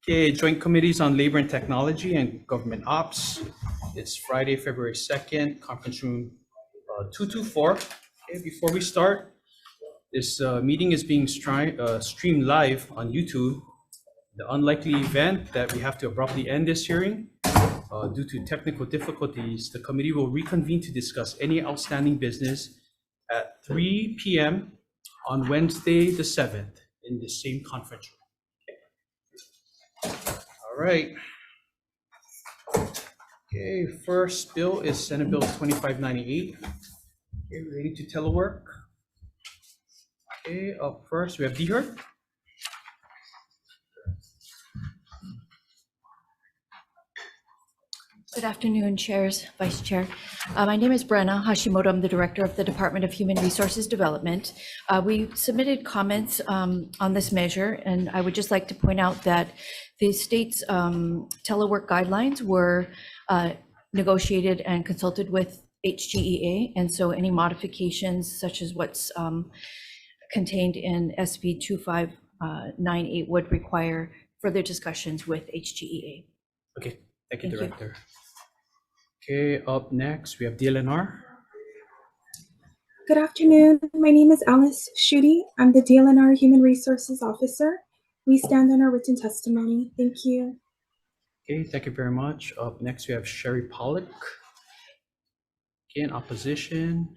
Okay, Joint Committees on Labor and Technology and Government Ops. It's Friday, February 2nd, conference room 224. Okay, before we start, this meeting is being streamed live on YouTube. The unlikely event that we have to abruptly end this hearing due to technical difficulties, the committee will reconvene to discuss any outstanding business at 3 p.m. on Wednesday the 7th in the same conference room. All right. Okay, first bill is Senate Bill 2598. Okay, relating to telework. Okay, up first we have Deher. Good afternoon, chairs, vice chair. My name is Brenna Hashimoto. I'm the director of the Department of Human Resources Development. We submitted comments on this measure, and I would just like to point out that the state's telework guidelines were negotiated and consulted with HGEA, and so any modifications such as what's contained in SB 2598 would require further discussions with HGEA. Okay, thank you, Director. Okay, up next we have DLNR. Good afternoon. My name is Alice Schutte. I'm the DLNR Human Resources Officer. We stand on our written testimony. Thank you. Okay, thank you very much. Up next we have Sherry Pollock. Okay, in opposition,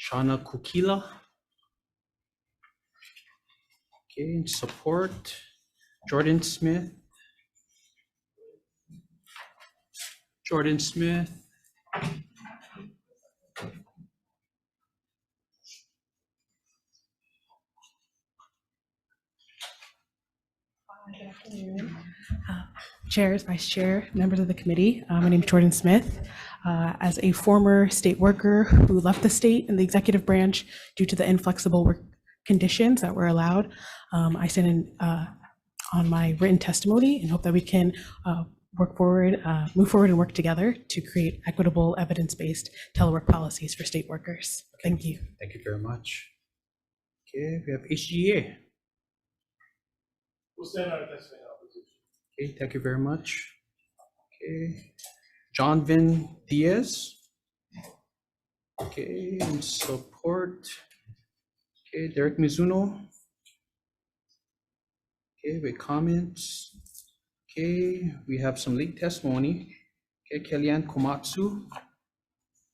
Shauna Kukila. Okay, in support, Jordan Smith. Jordan Smith. Good afternoon. Chairs, vice chair, members of the committee. My name is Jordan Smith. As a former state worker who left the state and the executive branch due to the inflexible work conditions that were allowed, I stand in on my written testimony and hope that we can move forward and work together to create equitable, evidence-based telework policies for state workers. Thank you. Thank you very much. Okay, we have HGA. We'll stand on our testimony in opposition. Okay, thank you very much. Okay, John Vin Diaz. Okay, in support. Okay, Derek Mizuno. Okay, with comments. Okay, we have some late testimony. Okay, Kellyanne Komatsu,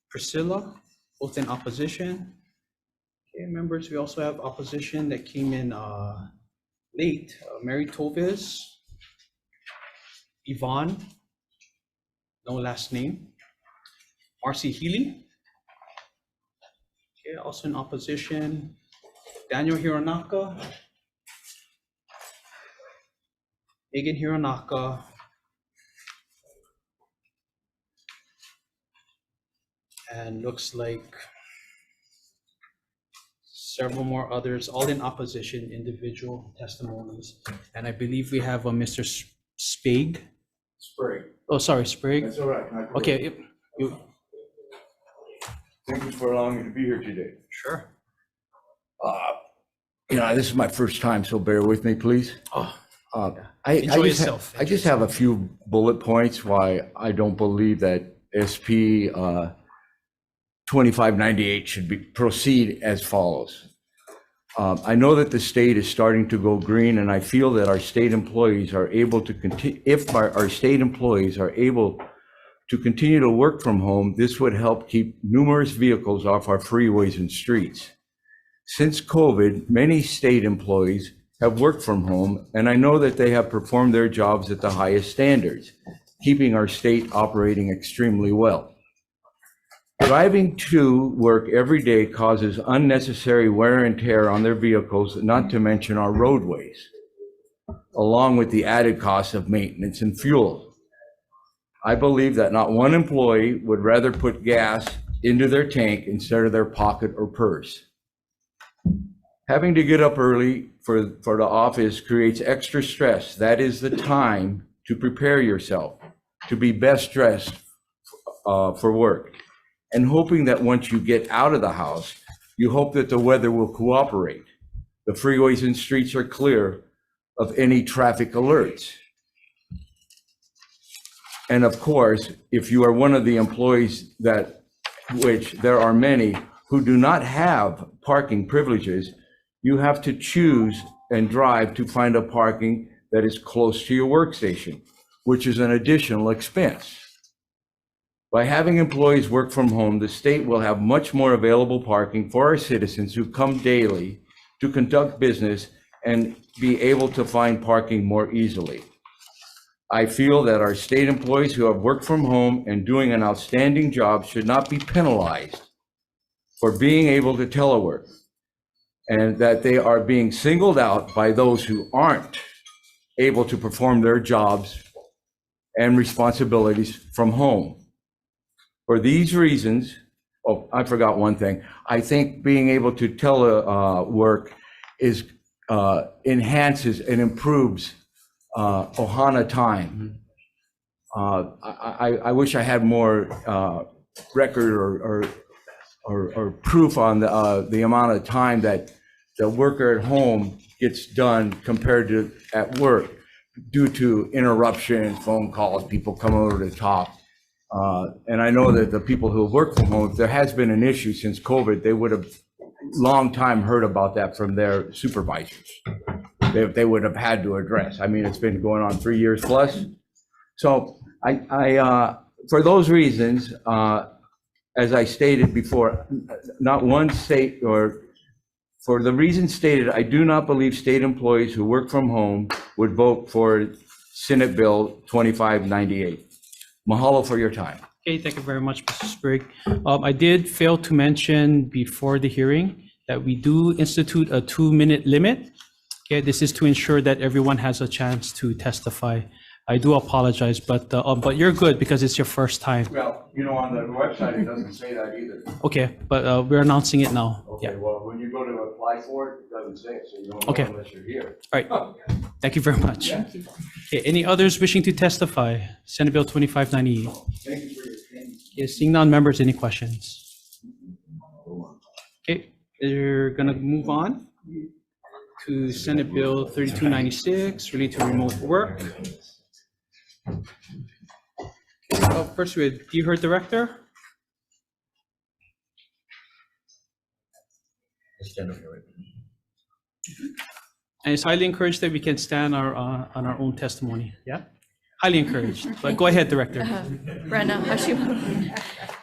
Priscilla, both in opposition. Okay, members, we also have opposition that came in late. Mary Toves, Yvonne, no last name. Marcy Healy. Okay, also in opposition. Daniel Hironaka. Megan Hironaka. And looks like several more others, all in opposition, individual testimonies. And I believe we have Mr. Sprague. Sprague. Oh, sorry, Sprague. That's all right. Okay. Thank you for allowing me to be here today. Sure. This is my first time, so bear with me, please. Oh, Enjoy yourself. I just have a few bullet points why I don't believe that SP 2598 should proceed as follows. I know that the state is starting to go green, and I feel that our state employees are able to continue. If our state employees are able to continue to work from home, this would help keep numerous vehicles off our freeways and streets. Since COVID, many state employees have worked from home, and I know that they have performed their jobs at the highest standards, keeping our state operating extremely well. Driving to work every day causes unnecessary wear and tear on their vehicles, not to mention our roadways, along with the added cost of maintenance and fuel. I believe that not one employee would rather put gas into their tank instead of their pocket or purse. Having to get up early for the office creates extra stress. That is the time to prepare yourself to be best dressed for work. And hoping that once you get out of the house, you hope that the weather will cooperate. The freeways and streets are clear of any traffic alerts. And of course, if you are one of the employees that, which there are many who do not have parking privileges, you have to choose and drive to find a parking that is close to your workstation, which is an additional expense. By having employees work from home, the state will have much more available parking for our citizens who come daily to conduct business and be able to find parking more easily. I feel that our state employees who have worked from home and doing an outstanding job should not be penalized for being able to telework, and that they are being singled out by those who aren't able to perform their jobs and responsibilities from home. For these reasons, oh, I forgot one thing. I think being able to telework enhances and improves Ohana time. I wish I had more record or proof on the amount of time that the worker at home gets done compared to at work due to interruption, phone calls, people come over to talk. And I know that the people who work from home, if there has been an issue since COVID, they would have long time heard about that from their supervisors. They would have had to address. I mean, it's been going on 3 years plus. So I for those reasons, as I stated before, not one state, or for the reasons stated, I do not believe state employees who work from home would vote for Senate Bill 2598. Mahalo for your time. Okay, thank you very much, Mr. Sprigg. I did fail to mention before the hearing that we do institute a 2-minute limit. Okay, this is to ensure that everyone has a chance to testify. I do apologize, but you're good because it's your first time. Well, you know, on the website, it doesn't say that either. Okay, but we're announcing it now. Okay, well, when you go to apply for it, it doesn't say it, so you don't know Okay. unless you're here. All right, thank you very much. Okay, any others wishing to testify? Senate Bill 2598. Thank you for your opinion. Okay, seeing none, members, any questions? Okay, we're gonna move on to Senate Bill 3296, related to remote work. First we have DHER Director. And it's highly encouraged that we can stand on our own testimony. Yeah, highly encouraged. But go ahead, Director. Brenna Hashimoto,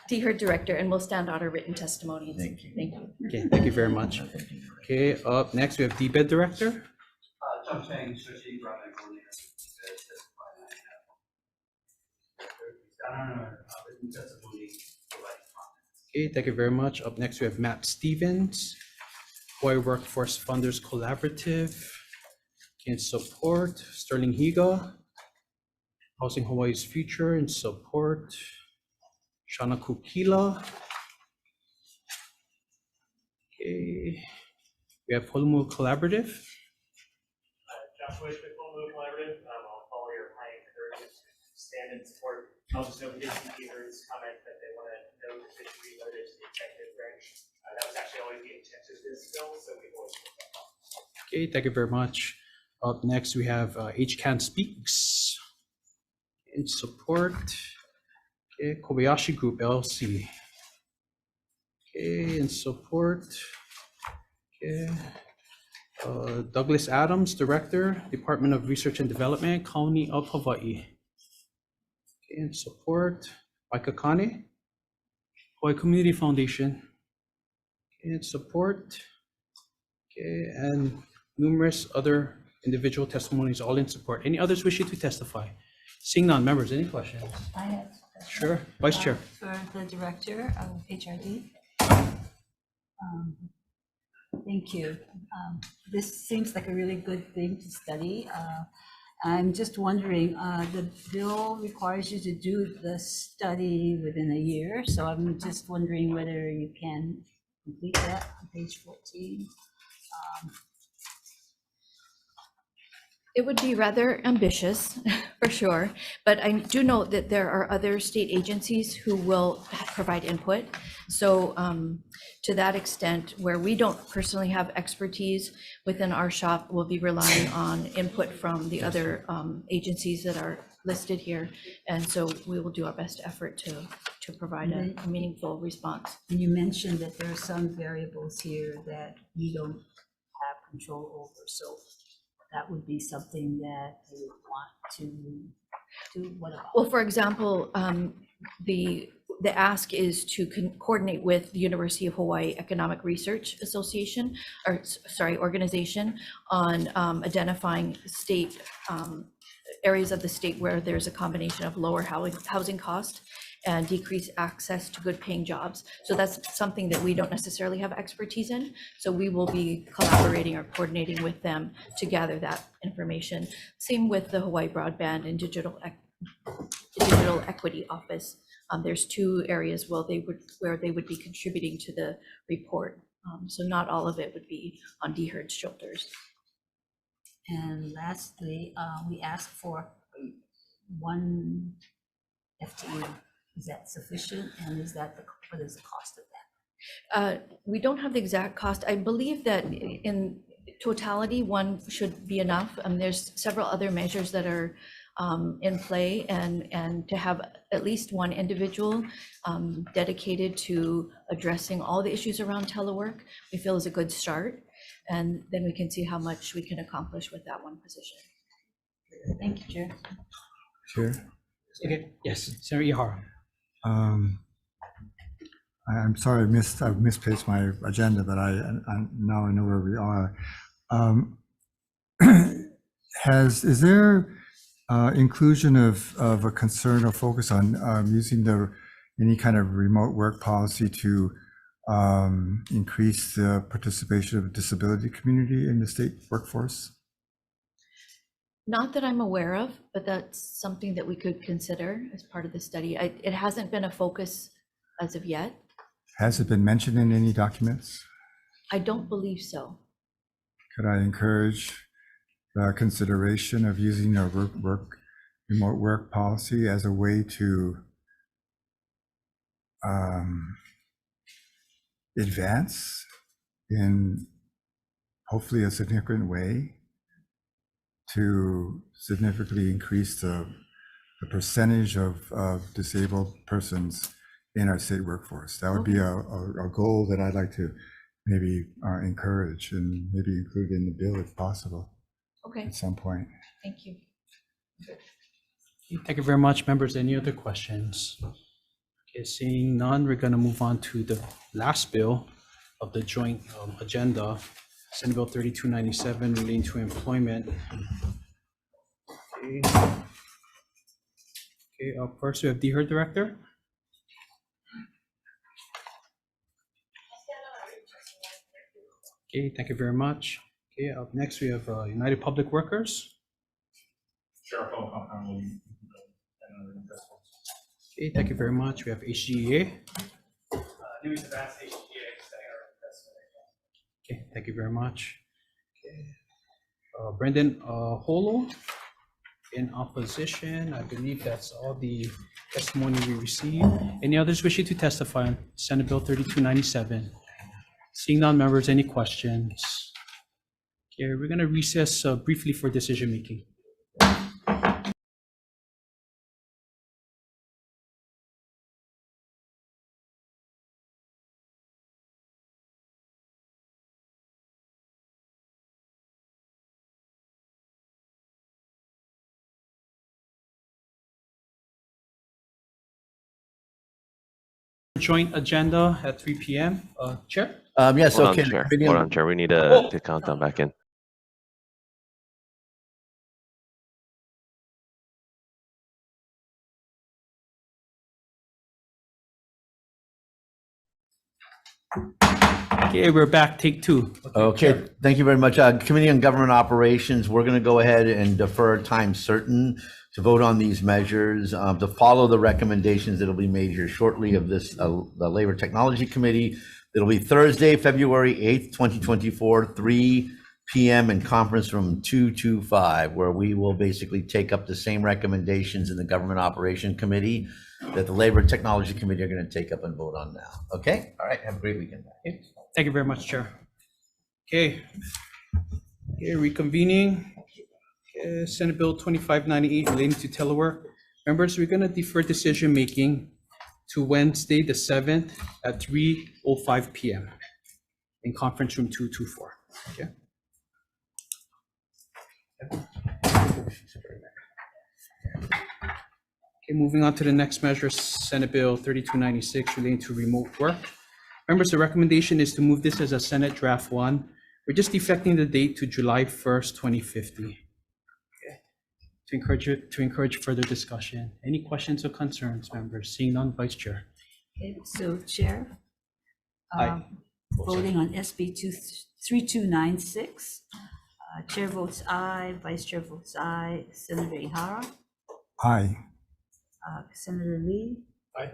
DHER Director, and we'll stand on our written testimony. Thank you. Thank you. Okay, thank you very much. Okay, up next we have DBED Director. Okay, thank you very much. Up next, we have Matt Stevens, Hawaii Workforce Funders Collaborative. In support, Sterling Higa, Housing Hawaii's Future in support, Shana Kukila. Okay, we have Holumu Collaborative. Joshua with Home Collaborative. I'll follow your high encouragement to stand and support. I'll just note DHER's comment that they want to note that this should be noted to the executive branch. That was actually always the intent of this bill, so we've always put that on. Okay, thank you very much. Up next, we have HCAN Speaks in support. Okay, Kobayashi Group LLC. Okay, in support. Okay. Douglas Adams, Director, Department of Research and Development, County of Hawaii. Okay, in support, Waikakane, Hawaii Community Foundation. Okay, in support. Okay, and numerous other individual testimonies, all in support. Any others wishing to testify? Seeing none, members, any questions? I have. Sure, Vice Chair. For the Director of HRD. Thank you. This seems like a really good thing to study. I'm just wondering, the bill requires you to do the study within a year, so I'm just wondering whether you can complete that on page 14. It would be rather ambitious, for sure, but I do know that there are other state agencies who will provide input. So to that extent, where we don't personally have expertise within our shop, we'll be relying on input from the other agencies that are listed here. And so we will do our best effort to provide a meaningful response. And you mentioned that there are some variables here that you don't have control over, so that would be something that you would want to do. What about? Well, for example, the ask is to coordinate with the University of Hawaii Economic Research Association, or sorry, organization, on identifying state areas of the state where there's a combination of lower housing cost and decreased access to good paying jobs. So that's something that we don't necessarily have expertise in. So we will be collaborating or coordinating with them to gather that information. Same with the Hawaii Broadband and Digital Equity Office. There's two areas where they would be contributing to the report. So not all of it would be on DHERD's shoulders. And lastly, we asked for 1 FTE. Is that sufficient? And is that what is the cost of that? We don't have the exact cost. I believe that in totality, 1 should be enough. There's several other measures that are in play, and to have at least 1 individual dedicated to addressing all the issues around telework, we feel is a good start. And then we can see how much we can accomplish with that 1 position. Thank you, Chair. Chair? Okay, yes, Senator Ihara. I'm sorry I've misplaced my agenda, but now I know where we are. Is there inclusion of a concern or focus on using any kind of remote work policy to increase the participation of the disability community in the state workforce? Not that I'm aware of, but that's something that we could consider as part of the study. It hasn't been a focus as of yet. Has it been mentioned in any documents? I don't believe so. Could I encourage the consideration of using a remote work policy as a way to advance in hopefully a significant way to significantly increase the percentage of disabled persons in our state workforce? That would be a goal that I'd like to maybe encourage and maybe include in the bill if possible. Okay, At some point. thank you. Thank you very much, members. Any other questions? Okay, seeing none, we're going to move on to the last bill of the joint agenda, Senate Bill 3297 relating to employment. Okay, up first we have DHERD Director. Okay, thank you very much. Okay, up next we have United Public Workers. Okay, thank you very much. We have HGEA. Okay, thank you very much. Okay. Brendan Holo in opposition. I believe that's all the testimony we received. Any others wishing to testify on Senate Bill 3297? Seeing none, members, any questions? Okay, we're going to recess briefly for decision making. Joint agenda at 3 p.m. Chair? Yes, Hold okay. on, Chair. Video- Hold on, Chair. We need Oh. to count them back in. Okay, we're back. Take 2. Okay, thank you very much. Committee on Government Operations, we're going to go ahead and defer time certain to vote on these measures, to follow the recommendations that will be made here shortly of this, the Labor Technology Committee. It'll be Thursday, February 8th, 2024, 3 p.m. in conference room 225, where we will basically take up the same recommendations in the Government Operation Committee that the Labor and Technology Committee are going to take up and vote on now. Okay? All right. Have a great weekend. Okay. Thank you very much, Chair. Okay. Okay, reconvening. Okay, Senate Bill 2598 relating to telework. Members, we're going to defer decision making to Wednesday, the 7th at 3:05 p.m. in conference room 224. Okay. Okay, moving on to the next measure, Senate Bill 3296 relating to remote work. Members, the recommendation is to move this as a Senate Draft 1. We're just defecting the date to July 1st, 2050. Okay. To encourage further discussion. Any questions or concerns, members? Seeing none, Vice Chair. Okay, so Chair, Aye. voting on SB 3296. Chair votes aye, Vice Chair votes aye, Senator Ihara, Aye. Senator Lee. Aye.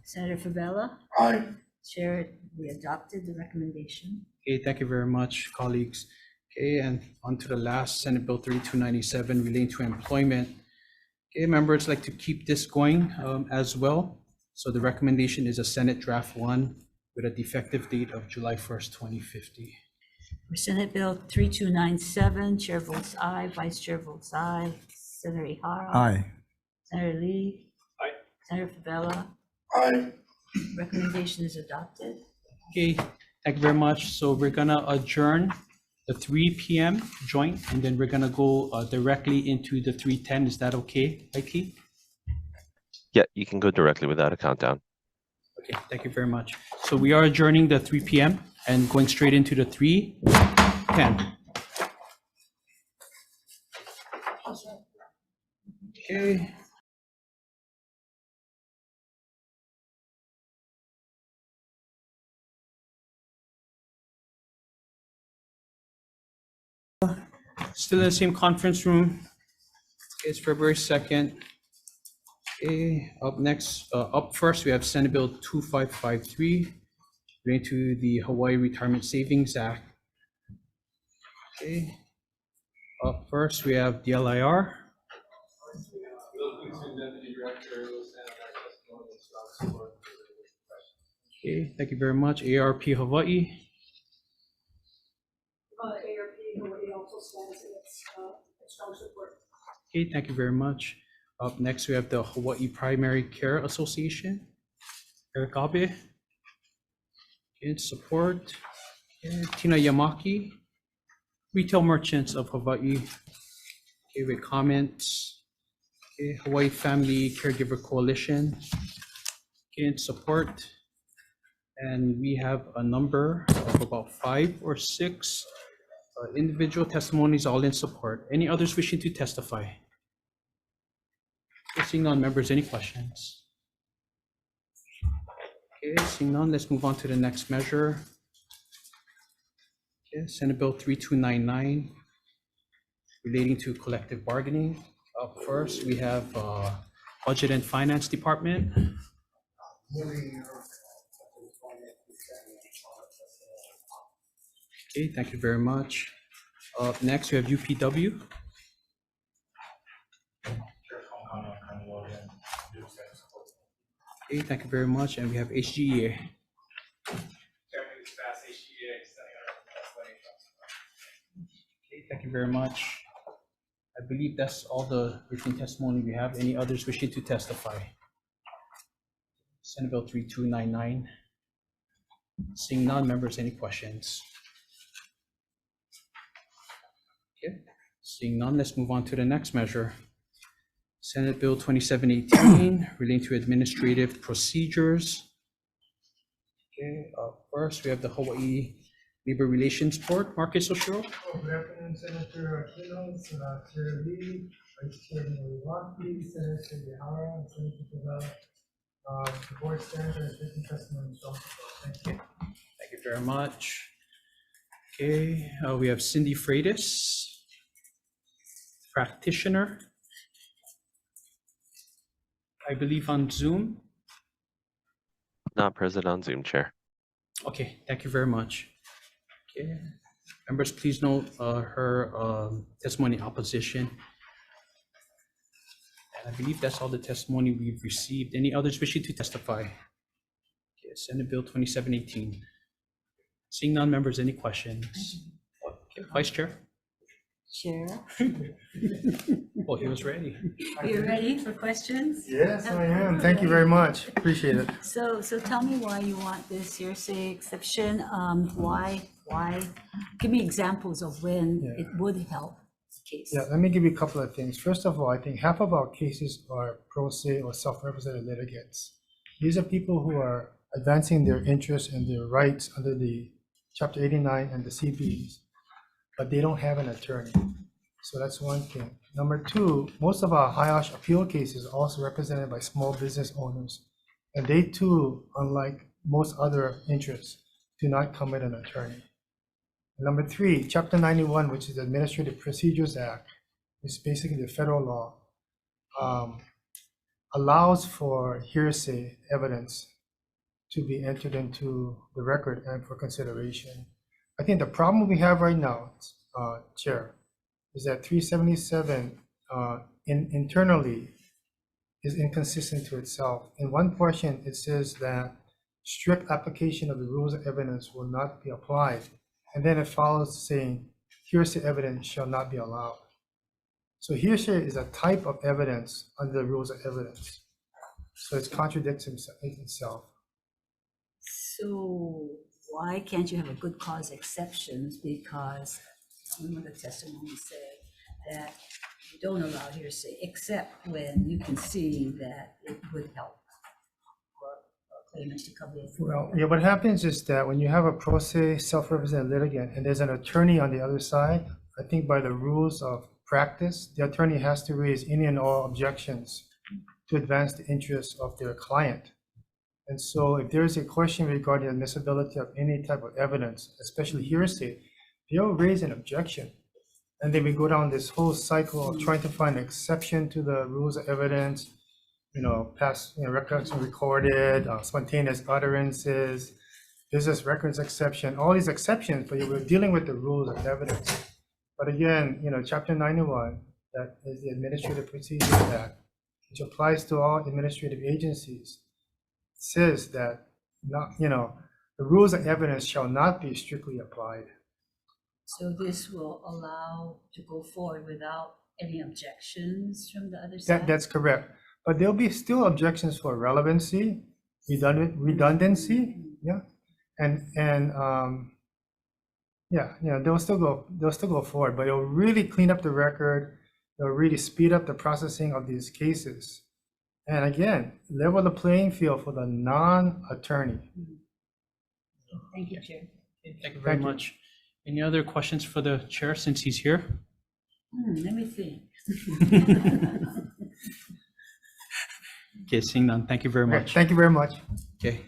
Senator Favela. Aye. Chair, we adopted the recommendation. Okay, thank you very much, colleagues. Okay, and on to the last, Senate Bill 3297 relating to employment. Okay, members like to keep this going as well. So the recommendation is a Senate Draft 1 with a defective date of July 1st, 2050. For Senate Bill 3297, Chair votes aye, Vice Chair votes aye, Senator Ihara. Aye. Senator Lee. Aye. Senator Favela. Aye. Recommendation is adopted. Okay, thank you very much. So we're gonna adjourn the 3 p.m. joint, and then we're gonna go directly into the 3:10. Is that okay, IT? Yeah, you can go directly without a countdown. Okay, thank you very much. So we are adjourning the 3 p.m. and going straight into the 3:10. Okay. Still in the same conference room. Okay, it's February 2nd. Okay, up first, we have Senate Bill 2553 relating to the Hawaii Retirement Savings Act. Okay, up first, we have the LIR. Okay, thank you very much. ARP Hawaii. ARP Hawaii also stands in its strong support. Okay, thank you very much. Up next, we have the Hawaii Primary Care Association. Eric Abe. Okay, support. Okay, Tina Yamaki. Retail Merchants of Hawaii. Okay, with comments. Okay, Hawaii Family Caregiver Coalition. Okay, and support. And we have a number of about 5 or 6 individual testimonies all in support. Any others wishing to testify? Okay, seeing none, members, any questions? Okay, seeing none, let's move on to the next measure. Okay, Senate Bill 3299 relating to collective bargaining. Up first, we have Budget and Finance Department. Okay, thank you very much. Up next, we have UPW. Okay, thank you very much. And we have HGEA. Okay, thank you very much. I believe that's all the written testimony we have. Any others wishing to testify? Senate Bill 3299. Seeing none, members, any questions? Okay, seeing none, let's move on to the next measure. Senate Bill 2718 relating to administrative procedures. Okay, first we have the Hawaii Labor Relations Board. Marcus Oshiro. Good afternoon, Senator Aquino, Senator Lee, Vice Chairman Iwaki, Senator Ihara, and Senator Favela. The board stands as written testimony. So, thank you. Thank you very much. Okay, we have Cindy Freitas, practitioner. I believe on Zoom. Not present on Zoom, Chair. Okay, thank you very much. Okay, Members, please note her testimony in opposition. And I believe that's all the testimony we've received. Any others wishing to testify? Okay, Senate Bill 2718. Seeing none, members, any questions? Okay, Vice Chair? Chair, Oh, he was ready. you ready for questions? Yes, I am. Thank you very much. Appreciate it. So tell me why you want this hearsay exception. Why? Give me examples of when it would help the case. Yeah, let me give you a couple of things. First of all, I think half of our cases are pro se or self-represented litigants. These are people who are advancing their interests and their rights under the Chapter 89 and the CBs, but they don't have an attorney. So that's one thing. Number two, most of our HIOSH appeal cases are also represented by small business owners. And they too, unlike most other interests, do not come with an attorney. Number three, Chapter 91, which is the Administrative Procedures Act, is basically the federal law, allows for hearsay evidence to be entered into the record and for consideration. I think the problem we have right now, Chair, is that 377 internally is inconsistent to itself. In one portion, it says that strict application of the rules of evidence will not be applied. And then it follows saying hearsay evidence shall not be allowed. So hearsay is a type of evidence under the rules of evidence. So it contradicts itself. So why can't you have a good cause exceptions? Because one of the testimonies said that you don't allow hearsay except when you can see that it would help for claimants to come in. Well, yeah, what happens is that when you have a pro se self-represented litigant and there's an attorney on the other side, I think by the rules of practice, the attorney has to raise any and all objections to advance the interests of their client. And so if there is a question regarding admissibility of any type of evidence, especially hearsay, they'll raise an objection. And then we go down this whole cycle of trying to find an exception to the rules of evidence, past records recorded, spontaneous utterances, business records exception, all these exceptions, but we're dealing with the rules of evidence. But again, Chapter 91, that is the Administrative Procedures Act, which applies to all administrative agencies, says that the rules of evidence shall not be strictly applied. So this will allow to go forward without any objections from the other side? That's correct. But there'll be still objections for relevancy, redundancy, they'll still go forward, but it'll really clean up the record. It'll really speed up the processing of these cases. And again, level the playing field for the non-attorney. Thank you, Chair. Thank you very much. Any other questions for the chair since he's here? Let me think. Okay, seeing none, thank you very Okay, much. thank you very much. Okay.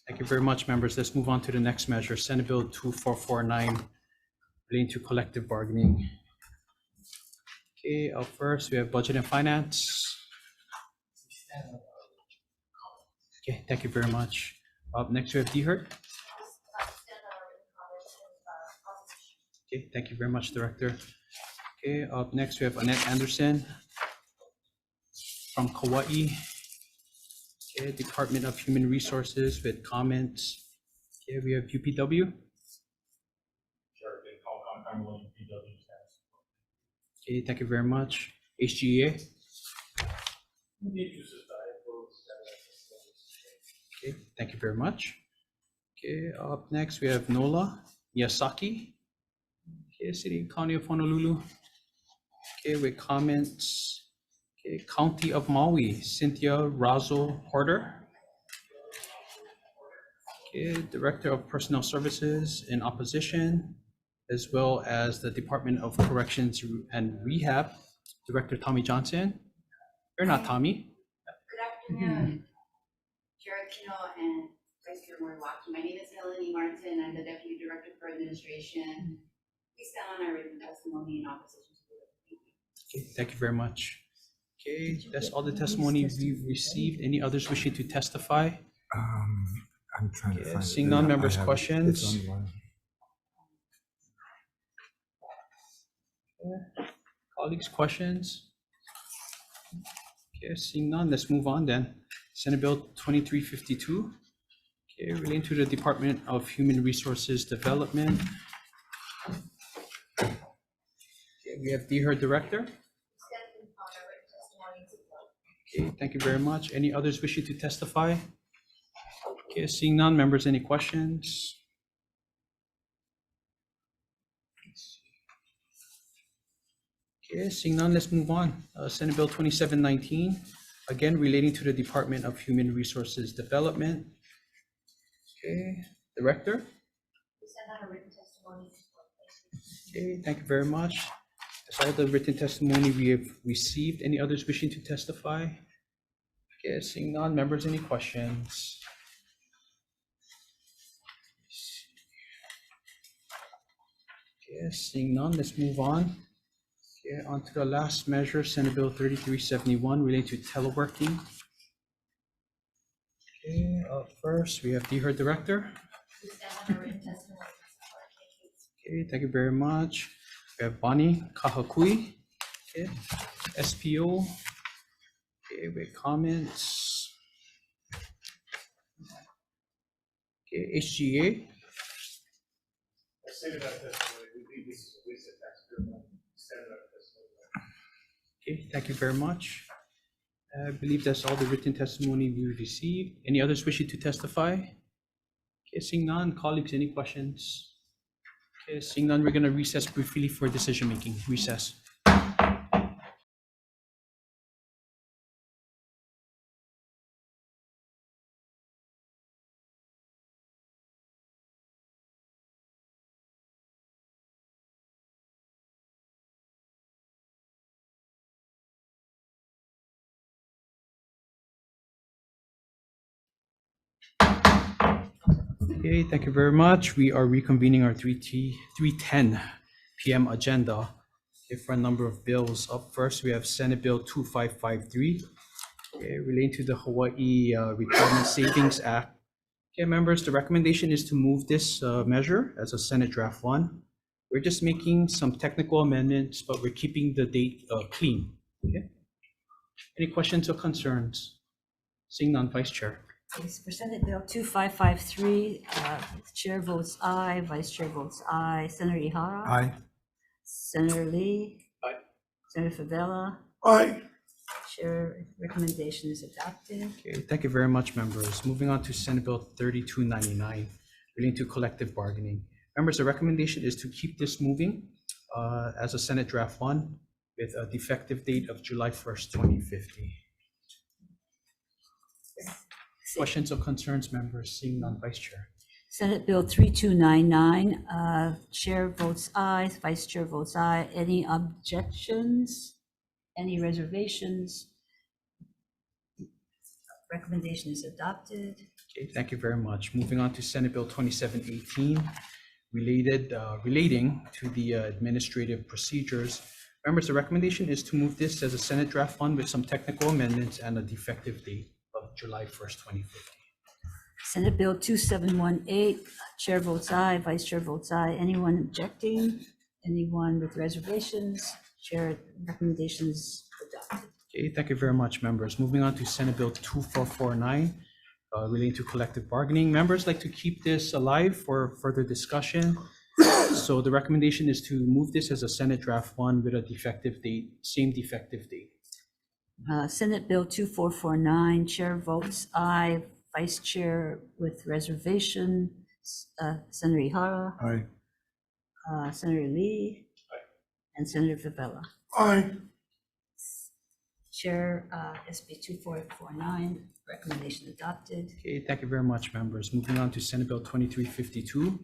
Thank you very much, members. Let's move on to the next measure, Senate Bill 2449, relating to collective bargaining. Okay, up first, we have Budget and Finance. Okay, thank you very much. Up next, we have Dehert. Okay, thank you very much, Director. Okay, up next, we have Annette Anderson from Hawai'i. Okay, Department of Human Resources with comments. Okay, we have UPW. Okay, thank you very much. HGEA. Okay, thank you very much. Okay, up next we have Nola Yasaki. Okay, City and County of Honolulu. Okay, with comments. Okay, County of Maui, Cynthia Razo Porter. Okay, Director of Personnel Services in opposition, as well as the Department of Corrections and Rehab, Director Tommy Johnson. You're not Tommy. Good afternoon, Chair Aquino and Vice Chair Moriwaki. My name is Melanie Martin. I'm the Deputy Director for Administration. We stand on our written testimony in opposition to the bill. Okay, thank you very much. Okay, that's all the testimony we've received. Any others wishing to testify? I'm trying to find it. Seeing none, members' I have it. questions? It's online. Colleagues, questions? Okay, seeing none, let's move on then. Senate Bill 2352. Okay, relating to the Department of Human Resources Development. Okay, we have Deher, Director. Okay, thank you very much. Any others wishing to testify? Okay, seeing none, members, any questions? Okay, seeing none, let's move on. Senate Bill 2719, again relating to the Department of Human Resources Development. Okay, Director. Okay, thank you very much. That's all the written testimony we have received. Any others wishing to testify? Okay, seeing none, members, any questions? Okay, seeing none, let's move on. Okay, on to the last measure, Senate Bill 3371 relating to teleworking. Okay, first we have Deher, Director. Okay, thank you very much. We have Bonnie Kahakui, okay, SPO. Okay, with comments. Okay, HGA. I stated that testimony, we believe this is a waste of taxpayer money. Stated that testimony. Okay, thank you very much. I believe that's all the written testimony we received. Any others wishing to testify? Okay, seeing none, colleagues, any questions? Okay, seeing none, we're gonna recess briefly for decision making. Recess. Okay, thank you very much. We are reconvening our 3:10 p.m. agenda. Okay, for a number of bills. Up first, we have Senate Bill 2553, okay, relating to the Hawaii Retirement Savings Act. Okay, members, the recommendation is to move this measure as a Senate Draft 1. We're just making some technical amendments, but we're keeping the date clean. Okay. Any questions or concerns? Seeing none, Vice Chair. Yes, for Senate Bill 2553, the Chair votes aye, Vice Chair votes aye. Senator Ihara? Aye. Senator Lee? Aye. Senator Favela? Aye. Chair recommendation is adopted. Okay, thank you very much, members. Moving on to Senate Bill 3299, relating to collective bargaining. Members, the recommendation is to keep this moving as a Senate Draft 1 with a defective date of July 1st, 2050. Questions or concerns, members? Seeing none, Vice Chair. Senate Bill 3299, Chair votes aye, Vice Chair votes aye. Any objections? Any reservations? Recommendation is adopted. Okay, thank you very much. Moving on to Senate Bill 2718, relating to the administrative procedures. Members, the recommendation is to move this as a Senate Draft 1 with some technical amendments and a defective date of July 1st, 2050. Senate Bill 2718, Chair votes aye, Vice Chair votes aye. Anyone objecting? Anyone with reservations? Chair recommendation is adopted. Okay, thank you very much, members. Moving on to Senate Bill 2449, relating to collective bargaining. Members like to keep this alive for further discussion. So the recommendation is to move this as a Senate Draft 1 with a defective date, same defective date. Senate Bill 2449, Chair votes aye, Vice Chair with reservation. Senator Ihara? Aye. Senator Lee? Aye. And Senator Favela. Aye. Chair, SB 2449, recommendation adopted. Okay, thank you very much, members. Moving on to Senate Bill 2352,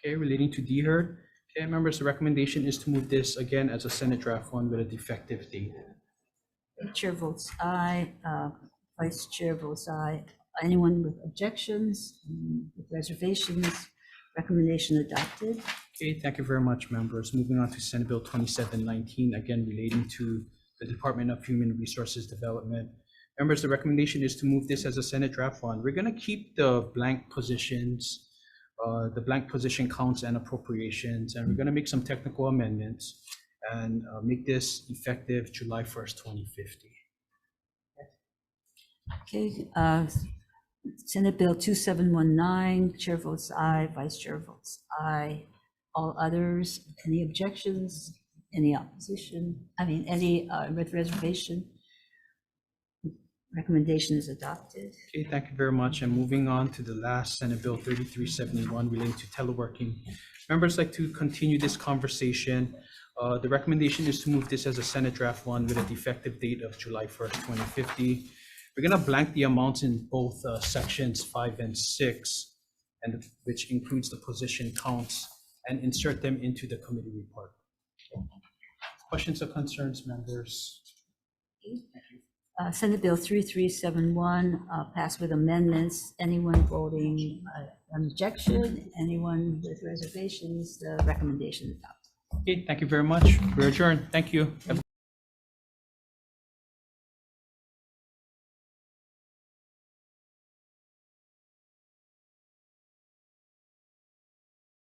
okay, relating to DHERD. Okay, members, the recommendation is to move this again as a Senate Draft 1 with a defective date. Chair votes aye, Vice Chair votes aye. Anyone with objections, with reservations, recommendation adopted. Okay, thank you very much, members. Moving on to Senate Bill 2719, again relating to the Department of Human Resources Development. Members, the recommendation is to move this as a Senate Draft 1. We're going to keep the blank positions, the blank position counts and appropriations, and we're going to make some technical amendments. and make this effective July 1st, 2050. Okay, Senate Bill 2719, Chair votes aye, Vice Chair votes aye. All others, any objections, any opposition? I mean, any reservation? Recommendation is adopted. Okay, thank you very much. And moving on to the last Senate Bill 3371 relating to teleworking. Members like to continue this conversation. The recommendation is to move this as a Senate Draft 1 with an effective date of July 1st, 2050. We're going to blank the amounts in both sections 5 and 6, and which includes the position counts, and insert them into the committee report. Questions or concerns, members? Senate Bill 3371 passed with amendments. Anyone voting objection? Anyone with reservations? The recommendation is adopted. Okay, thank you very much. We're adjourned. Thank you.